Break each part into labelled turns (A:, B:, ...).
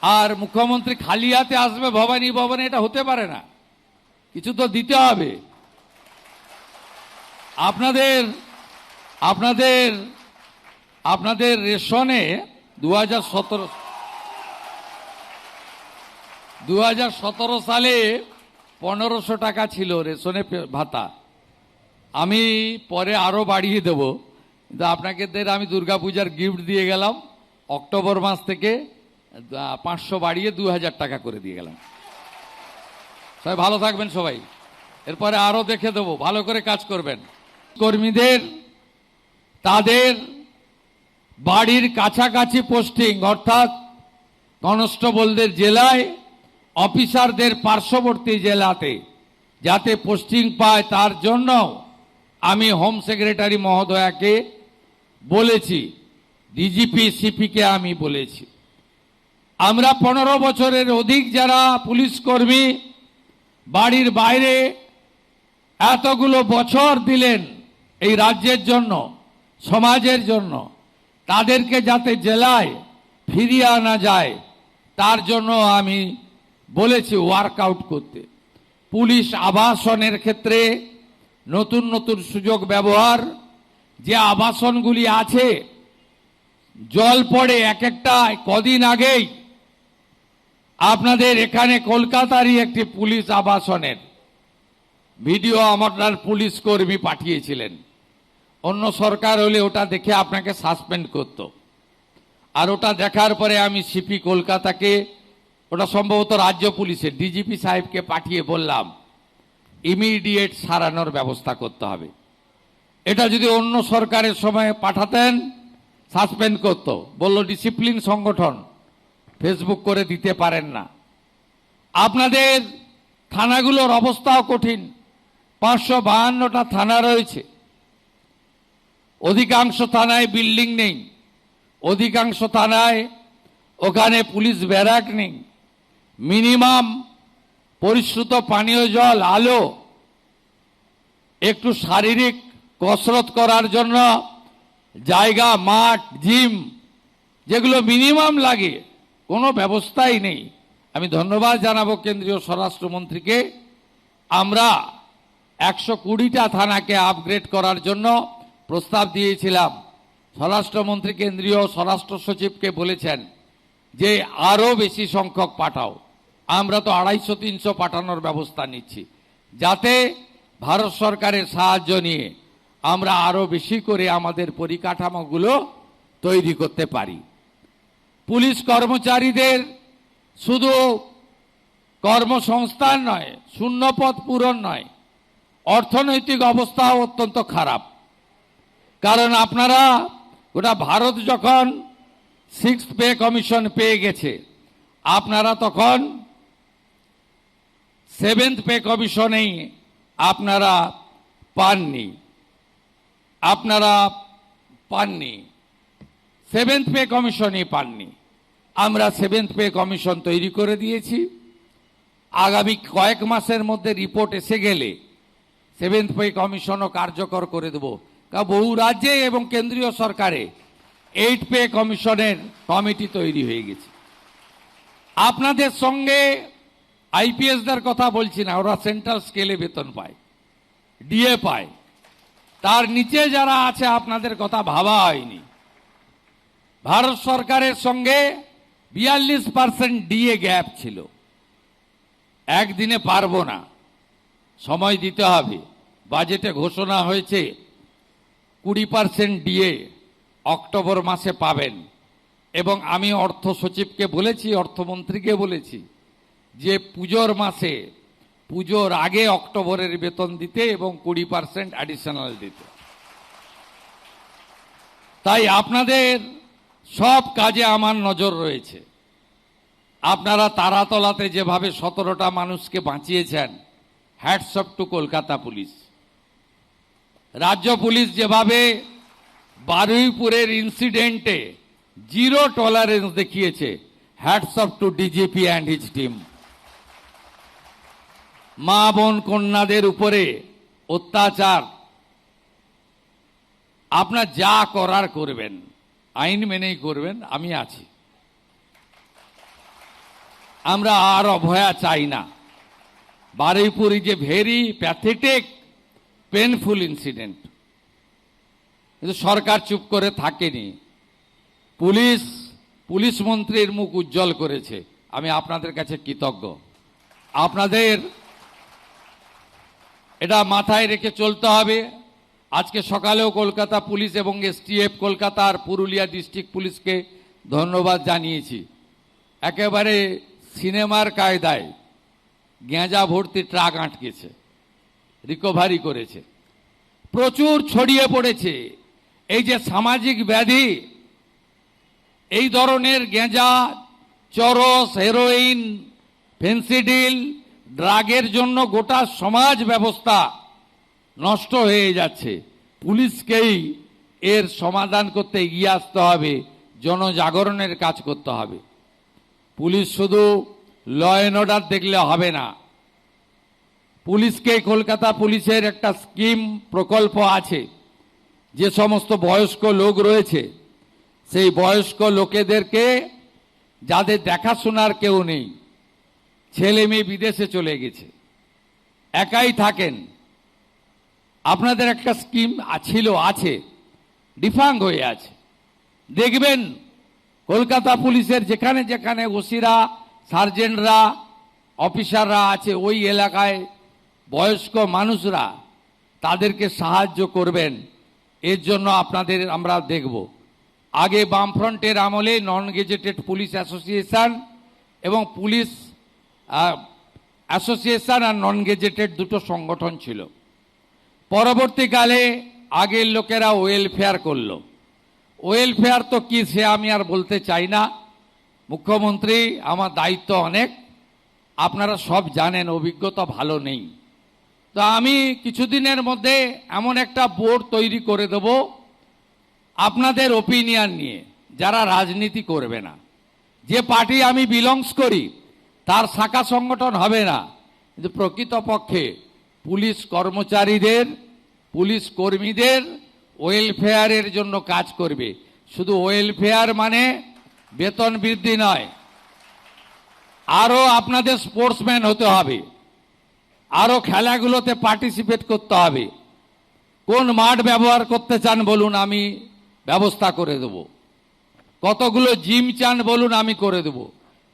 A: আর মুখ্যমন্ত্রী খালি হাতে আসবে ভবানী ভবনে, এটা হতে পারে না, কিছু তো দিতে হবে। আপনাদের আপনাদের আপনাদের রেশনে 2017 সালে 1500 টাকা ছিল রেশনে ভাতা। আমি পরে আরো বাড়িয়ে দেব, কিন্তু আপনাকে আমি দুর্গাপূজার গিফট দিয়ে গেলাম, অক্টোবর মাস থেকে 500 বাড়িয়ে 2000 টাকা করে দিয়ে গেলাম। সবাই ভালো থাকবেন সবাই, এরপরে আরো দেখে দেবো, ভালো করে কাজ করবেন। কর্মীদের তাদের বাড়ির কাছাকাছি পোস্টিং, অর্থাৎ কনস্টেবলদের জেলায়, অফিসারদের পার্শ্ববর্তী জেলাতে যাতে পোস্টিং পায়, তার জন্য আমি হোম সেক্রেটারি মহোদয়াকে বলেছি, ডিজিপি সিপিকে আমি বলেছি। আমরা 15 বছরের অধিক যারা পুলিশ কর্মী বাড়ির বাইরে এতগুলো বছর দিলেন এই রাজ্যের জন্য, সমাজের জন্য, তাদেরকে যাতে জেলায় ফিরিয়ে আনা যায় তার জন্য আমি বলেছি ওয়ার্কআউট করতে। পুলিশ আবাসনের ক্ষেত্রে নতুন নতুন সুযোগ ব্যবহার, যে আবাসনগুলি আছে জল পড়ে এক একটা। কদিন আগেই আপনাদের এখানে কলকাতারই একটি পুলিশ আবাসনের ভিডিও আমার পুলিশ কর্মী পাঠিয়েছিলেন। অন্য সরকার হলে ওটা দেখে আপনাকে সাসপেন্ড করত, আর ওটা দেখার পরে আমি সিপি কলকাতাকে, ওটা সম্ভবত রাজ্য পুলিশের ডিজিপি সাহেবকে পাঠিয়ে বললাম ইমিডিয়েট সারানোর ব্যবস্থা করতে হবে। এটা যদি অন্য সরকারের সময় পাঠাতেন সাসপেন্ড করত, বলল ডিসিপ্লিন সংগঠন, ফেসবুক করে দিতে পারেন না। আপনাদের থানাগুলোর অবস্থাও কঠিন, 552টা থানা রয়েছে, অধিকাংশ থানায় বিল্ডিং নেই, অধিকাংশ থানায় ওখানে পুলিশ ব্যারাক নেই, মিনিমাম পরিশ্রুত পানীয় জল, আলো, একটু শারীরিক কসরত করার জন্য জায়গা, মাঠ, জিম, যেগুলো মিনিমাম লাগে, কোনো ব্যবস্থাই নেই। আমি ধন্যবাদ জানাবো কেন্দ্রীয় স্বরাষ্ট্রমন্ত্রীকে। আমরা 120টা থানাকে আপগ্রেড করার জন্য প্রস্তাব দিয়েছিলাম। স্বরাষ্ট্রমন্ত্রী কেন্দ্রীয় স্বরাষ্ট্র সচিবকে বলেছেন যে আরো বেশি সংখ্যক পাঠাও। আমরা তো 250-300 পাঠানোর ব্যবস্থা নিচ্ছি, যাতে ভারত সরকারের সাহায্য নিয়ে আমরা আরো বেশি করে আমাদের পরিকাঠামোগুলো তৈরি করতে পারি। পুলিশ কর্মচারীদের শুধু কর্মসংস্থান নয়, শূন্যপদ পূরণ নয়, অর্থনৈতিক অবস্থাও অত্যন্ত খারাপ। কারণ আপনারা গোটা ভারত যখন 6th পে কমিশন পেয়ে গেছে, আপনারা তখন 7th পে কমিশনেই আপনারা পাননি, 7th পে কমিশনই পাননি। আমরা 7th পে কমিশন তৈরি করে দিয়েছি। আগামী কয়েক মাসের মধ্যে রিপোর্ট এসে গেলে 7th পে কমিশনও কার্যকর করে দেব। কারণ বহু রাজ্যে এবং কেন্দ্রীয় সরকারে 8th পে কমিশনের কমিটি তৈরি হয়ে গেছে। আপনাদের সঙ্গে আইপিএসদের কথা বলছি না, ওরা সেন্ট্রাল স্কেলে বেতন পায়, ডিএ পায়, তার নিচে যারা আছে আপনাদের কথা ভাবা হয়নি। ভারত সরকারের সঙ্গে 42% ডিএ গ্যাপ ছিল। একদিনে পারবো না, সময় দিতে হবে। বাজেটে ঘোষণা হয়েছে 20% ডিএ অক্টোবর মাসে পাবেন, এবং আমি অর্থ সচিবকে বলেছি, অর্থমন্ত্রীকে বলেছি যে পুজোর মাসে, পুজোর আগে অক্টোবরের বেতন দিতে এবং 20% অ্যাডিশনাল দিতে। তাই আপনাদের সব কাজে আমার নজর রয়েছে। আপনারা তারাতলাতে যেভাবে 17টা মানুষকে বাঁচিয়েছেন, hats off to Kolkata police. রাজ্য পুলিশ যেভাবে বারুইপুরের ইনসিডেন্টে 0 টলারেন্স দেখিয়েছে, hats off to DGP and his team. মা বোন কন্যাদের উপরে অত্যাচার, আপনার যা করার করবেন, আইন মেনেই করবেন, আমি আছি। আমরা আর অভয়া চাই না। Baruipur is a very pathetic painful incident, কিন্তু সরকার চুপ করে থাকেনি। পুলিশ মন্ত্রীর মুখ উজ্জ্বল করেছে, আমি আপনাদের কাছে কৃতজ্ঞ। আপনাদের এটা মাথায় রেখে চলতে হবে। আজকে সকালেও কলকাতা পুলিশ এবং এসটিএফ কলকাতার পুরুলিয়া ডিস্ট্রিক্ট পুলিশকে ধন্যবাদ জানিয়েছি। একেবারে সিনেমার কায়দায় গেঁজা ভর্তি ট্রাক আটকেছে, রিকভারি করেছে। প্রচুর ছড়িয়ে পড়েছে এই যে সামাজিক ব্যাধি, এই ধরনের গেঁজা, চরস, হেরোইন, ফেন্সিডিল, ড্রাগের জন্য গোটা সমাজ ব্যবস্থা নষ্ট হয়ে যাচ্ছে। পুলিশকেই এর সমাধান করতে এগিয়ে আসতে হবে, জনজাগরণের কাজ করতে হবে। পুলিশ শুধু ল অ্যান্ড অর্ডার দেখলে হবে না। পুলিশকে, কলকাতা পুলিশের একটা স্কিম প্রকল্প আছে, যে সমস্ত বয়স্ক লোক রয়েছে সেই বয়স্ক লোকেদেরকে, যাদের দেখাশোনার কেউ নেই, ছেলে মেয়ে বিদেশে চলে গেছে, একাই থাকেন, আপনাদের একটা স্কিম আছে, ডিফাঙ্গ হয়ে আছে। দেখবেন কলকাতা পুলিশের যেখানে যেখানে ওসিরা, সার্জেন্টরা, অফিসাররা আছে, ওই এলাকায় বয়স্ক মানুষরা, তাদেরকে সাহায্য করবেন। এর জন্য আপনাদের আমরা দেখব। আগে বামফ্রন্টের আমলে নন গেজেটেড পুলিশ অ্যাসোসিয়েশন এবং পুলিশ অ্যাসোসিয়েশন আর নন গেজেটেড দুটো সংগঠন ছিল। পরবর্তীকালে আগের লোকেরা ওয়েলফেয়ার করলো। ওয়েলফেয়ার তো কি সে আমি আর বলতে চাই না। মুখ্যমন্ত্রী, আমার দায়িত্ব অনেক, আপনারা সব জানেন, অভিজ্ঞতা ভালো নেই। তো আমি কিছুদিনের মধ্যে এমন একটা বোর্ড তৈরি করে দেব আপনাদের ওপিনিয়ন নিয়ে, যারা রাজনীতি করবে না। যে পার্টি আমি বিলংস করি তার শাখা সংগঠন হবে না, কিন্তু প্রকৃতপক্ষে পুলিশ কর্মচারীদের, পুলিশ কর্মীদের ওয়েলফেয়ারের জন্য কাজ করবে। শুধু ওয়েলফেয়ার মানে বেতন বৃদ্ধি নয়, আরও আপনাদের স্পোর্টসম্যান হতে হবে, আরও খেলাগুলোতে পার্টিসিপেট করতে হবে। কোন মাঠ ব্যবহার করতে চান বলুন, আমি ব্যবস্থা করে দেব। কতগুলো জিম চান বলুন, আমি করে দেব।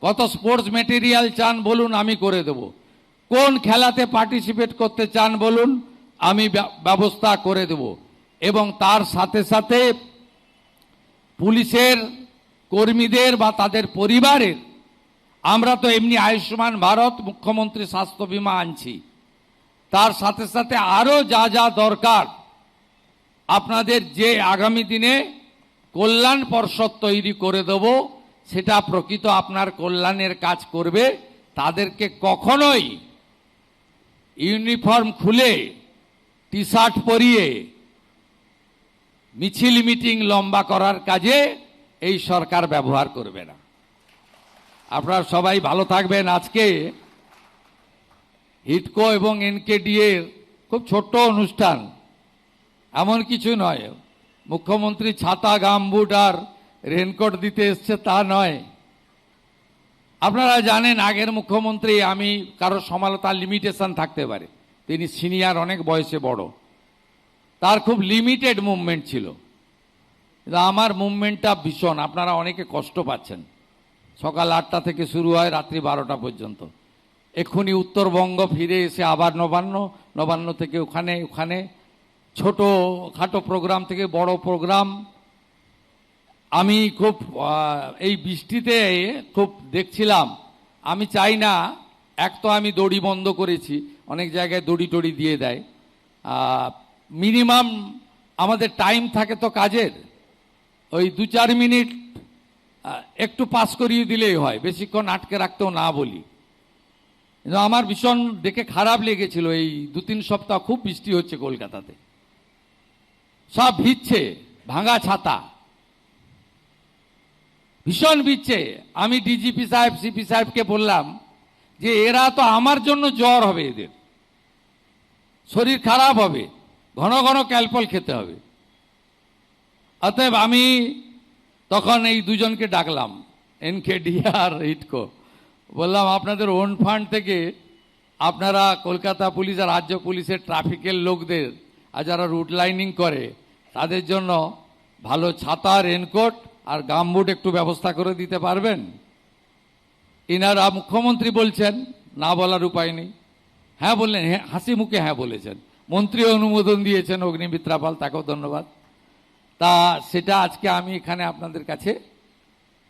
A: কত স্পোর্টস মেটেরিয়াল চান বলুন, আমি করে দেব। কোন খেলাতে পার্টিসিপেট করতে চান বলুন, আমি ব্যবস্থা করে দেব। এবং তার সাথে সাথে পুলিশের কর্মীদের বা তাদের পরিবারের, আমরা তো এমনি আয়ুষ্মান ভারত, মুখ্যমন্ত্রী স্বাস্থ্য বীমা আনছি, তার সাথে সাথে আরও যা যা দরকার, আপনাদের যে আগামী দিনে কল্যাণ পর্ষদ তৈরি করে দেব, সেটা প্রকৃত আপনার কল্যাণের কাজ করবে। তাদেরকে কখনোই ইউনিফর্ম খুলে, টি শার্ট পরিয়ে মিছিল মিটিং লম্বা করার কাজে এই সরকার ব্যবহার করবে না। আপনারা সবাই ভালো থাকবেন। আজকে হিডকো এবং এনকেডি এর খুব ছোট্ট অনুষ্ঠান, এমন কিছু নয়। মুখ্যমন্ত্রী ছাতা, গামবুট আর রেনকোট দিতে এসছে তা নয়। আপনারা জানেন আগের মুখ্যমন্ত্রী, আমি কারো সমালোচনার লিমিটেশন থাকতে পারে, তিনি সিনিয়র, অনেক বয়সে বড়, তার খুব লিমিটেড মুভমেন্ট ছিল। কিন্তু আমার মুভমেন্টটা ভীষণ। আপনারা অনেকে কষ্ট পাচ্ছেন। সকাল 8টা থেকে শুরু হয়, রাত্রি 12টা পর্যন্ত। এক্ষুনি উত্তরবঙ্গ ফিরে এসে আবার নবান্ন, নবান্ন থেকে ওখানে ছোট খাটো প্রোগ্রাম থেকে বড় প্রোগ্রাম। আমি খুব এই বৃষ্টিতে খুব দেখছিলাম। আমি চাই না, এক তো আমি দড়ি বন্ধ করেছি, অনেক জায়গায় দড়ি টড়ি দিয়ে দেয়। মিনিমাম আমাদের টাইম থাকে তো কাজের, ওই 2-4 মিনিট একটু পাস করিয়ে দিলেই হয়, বেশিক্ষণ আটকে রাখতেও না বলি। কিন্তু আমার ভীষণ দেখে খারাপ লেগেছিল, এই 2-3 সপ্তাহ খুব বৃষ্টি হচ্ছে কলকাতাতে, সব ভিজছে, ভাঙা ছাতা, ভীষণ ভিজছে। আমি ডিজিপি সাহেব, সিপি সাহেবকে বললাম যে এরা তো আমার জন্য জ্বর হবে, এদের শরীর খারাপ হবে, ঘন ঘন ক্যালপল খেতে হবে। অতএব আমি তখন এই দুজনকে ডাকলাম, এনকেডি আর হিডকো, বললাম আপনাদের ওন ফান্ড থেকে আপনারা কলকাতা পুলিশ আর রাজ্য পুলিশের ট্রাফিকের লোকদের আর যারা রুট লাইনিং করে তাদের জন্য ভালো ছাতা, রেনকোট আর গামবুট একটু ব্যবস্থা করে দিতে পারবেন? ইনারা মুখ্যমন্ত্রী বলছেন, না বলার উপায় নেই। হ্যাঁ বললেন, হ্যাঁ, হাসি মুখে হ্যাঁ বলেছেন। মন্ত্রী অনুমোদন দিয়েছেন অগ্নিমিত্রা পাল, তাকেও ধন্যবাদ। তা সেটা আজকে আমি এখানে আপনাদের কাছে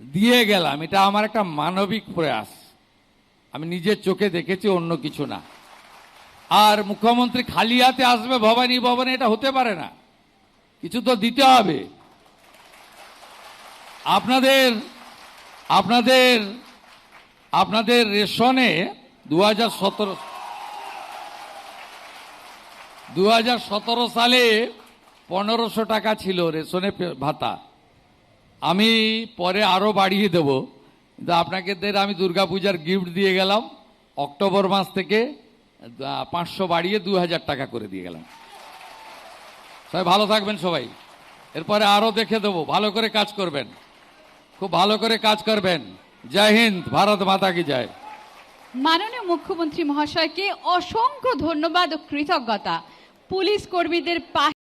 A: দিয়ে গেলাম। এটা আমার একটা মানবিক প্রয়াস, আমি নিজের চোখে দেখেছি, অন্য কিছু না। আর মুখ্যমন্ত্রী খালি হাতে আসবে ভবানী ভবনে, এটা হতে পারে না, কিছু তো দিতে হবে। আপনাদের আপনাদের আপনাদের রেশনে 2017 সালে 1500 টাকা ছিল রেশনে ভাতা। আমি পরে আরো বাড়িয়ে দেব, কিন্তু আপনাদের আমি দুর্গাপূজার গিফট দিয়ে গেলাম। অক্টোবর মাস থেকে 500 বাড়িয়ে 2000 টাকা করে দিয়ে গেলাম। সবাই ভালো থাকবেন সবাই। এরপরে আরো দেখে দেবো, ভালো করে কাজ করবেন, খুব ভালো করে কাজ করবেন। জয় হিন্দ, ভারত মাতা কি জয়।
B: মাননীয় মুখ্যমন্ত্রী মহাশয়কে অসংখ্য ধন্যবাদ ও কৃতজ্ঞতা। পুলিশ কর্মীদের পাশে